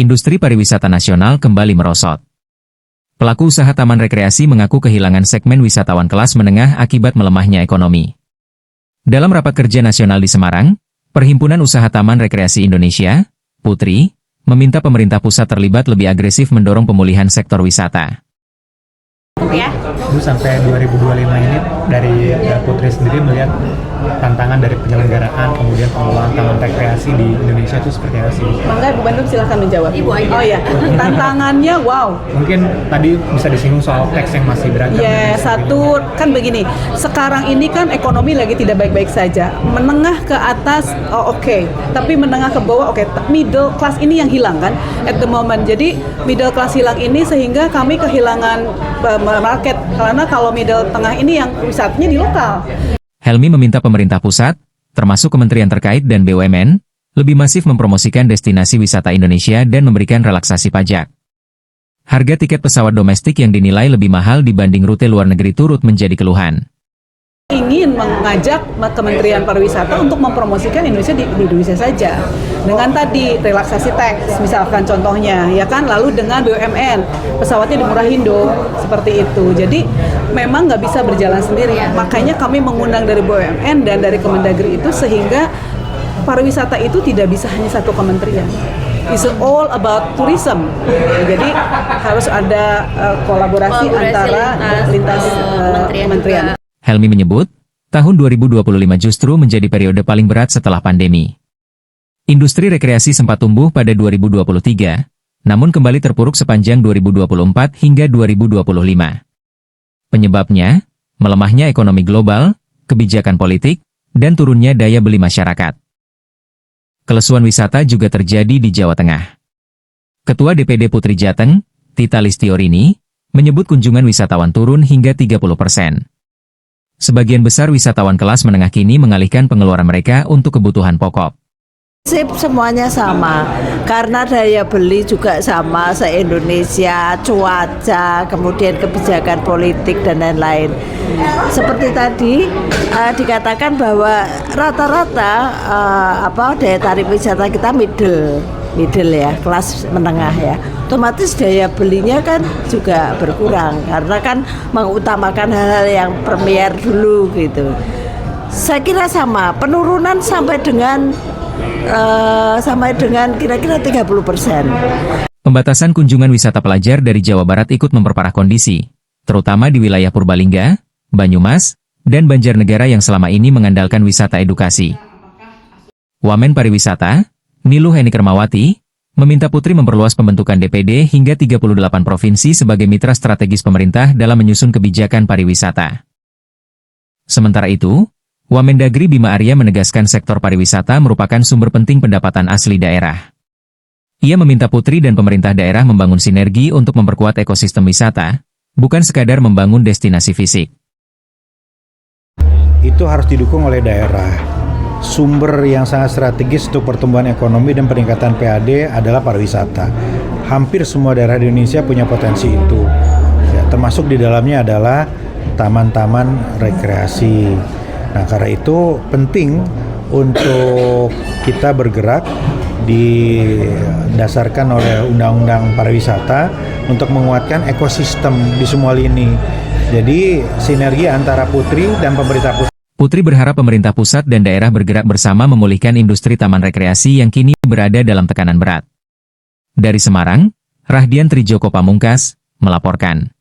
Industri pariwisata nasional kembali merosot. Pelaku usaha taman rekreasi mengaku kehilangan segmen wisatawan kelas menengah akibat melemahnya ekonomi. Dalam rapat kerja nasional di Semarang, Perhimpunan Usaha Taman Rekreasi Indonesia, Putri, meminta pemerintah pusat terlibat lebih agresif mendorong pemulihan sektor wisata. Bu, sampai 2025 ini dari Putri sendiri melihat tantangan dari penyelenggaraan kemudian pengelolaan taman rekreasi di Indonesia itu seperti apa sih? Mangga Ibu Bandung silahkan menjawab. Ibu aja. Oh ya, tantangannya wow. Mungkin tadi bisa disinggung soal teks yang masih beragam. Ya, satu kan begini. Sekarang ini kan ekonomi lagi tidak baik-baik saja. Menengah ke atas oke. Tapi menengah ke bawah oke. Middle class ini yang hilang kan at the moment. Jadi middle class hilang ini sehingga kami kehilangan market karena kalau middle tengah ini yang wisatanya di lokal. Helmi meminta pemerintah pusat, termasuk kementerian terkait dan BUMN, lebih masif mempromosikan destinasi wisata Indonesia dan memberikan relaksasi pajak. Harga tiket pesawat domestik yang dinilai lebih mahal dibanding rute luar negeri turut menjadi keluhan. Ingin mengajak Kementerian Pariwisata untuk mempromosikan Indonesia di Indonesia saja dengan tadi relaksasi teks misalkan contohnya ya kan, lalu dengan BUMN pesawatnya dimurahin dong seperti itu. Jadi memang nggak bisa berjalan sendiri, makanya kami mengundang dari BUMN dan dari Kemendagri itu sehingga pariwisata itu tidak bisa hanya satu kementerian. It's all about tourism. Jadi harus ada kolaborasi antara lintas kementerian. Helmi menyebut, tahun 2025 justru menjadi periode paling berat setelah pandemi. Industri rekreasi sempat tumbuh pada 2023, namun kembali terpuruk sepanjang 2024 hingga 2025. Penyebabnya, melemahnya ekonomi global, kebijakan politik, dan turunnya daya beli masyarakat. Kelesuan wisata juga terjadi di Jawa Tengah. Ketua DPD Putri Jateng, Tita Listiorini, menyebut kunjungan wisatawan turun hingga 30%. Sebagian besar wisatawan kelas menengah kini mengalihkan pengeluaran mereka untuk kebutuhan pokok. Semuanya sama, karena daya beli juga sama se-Indonesia, cuaca, kemudian kebijakan politik dan lain-lain. Seperti tadi dikatakan bahwa rata-rata daya tarik wisata kita middle ya, kelas menengah ya. Otomatis daya belinya kan juga berkurang karena kan mengutamakan hal-hal yang premier dulu gitu. Saya kira sama, penurunan sampai dengan kira-kira 30%. Pembatasan kunjungan wisata pelajar dari Jawa Barat ikut memperparah kondisi, terutama di wilayah Purbalingga, Banyumas, dan Banjarnegara yang selama ini mengandalkan wisata edukasi. Wamen Pariwisata, Niluh Heni Kermawati, meminta Putri memperluas pembentukan DPD hingga 38 provinsi sebagai mitra strategis pemerintah dalam menyusun kebijakan pariwisata. Sementara itu, Wamendagri Bima Arya menegaskan sektor pariwisata merupakan sumber penting pendapatan asli daerah. Ia meminta Putri dan pemerintah daerah membangun sinergi untuk memperkuat ekosistem wisata, bukan sekadar membangun destinasi fisik. Itu harus didukung oleh daerah. Sumber yang sangat strategis untuk pertumbuhan ekonomi dan peningkatan PAD adalah pariwisata. Hampir semua daerah di Indonesia punya potensi itu. Ya, termasuk di dalamnya adalah taman-taman rekreasi. Nah, karena itu penting untuk kita bergerak didasarkan oleh Undang-Undang Pariwisata untuk menguatkan ekosistem di semua lini. Jadi sinergi antara Putri dan pemerintah pusat. Putri berharap pemerintah pusat dan daerah bergerak bersama memulihkan industri taman rekreasi yang kini berada dalam tekanan berat. Dari Semarang, Rahdian Trijoko Pamungkas, melaporkan.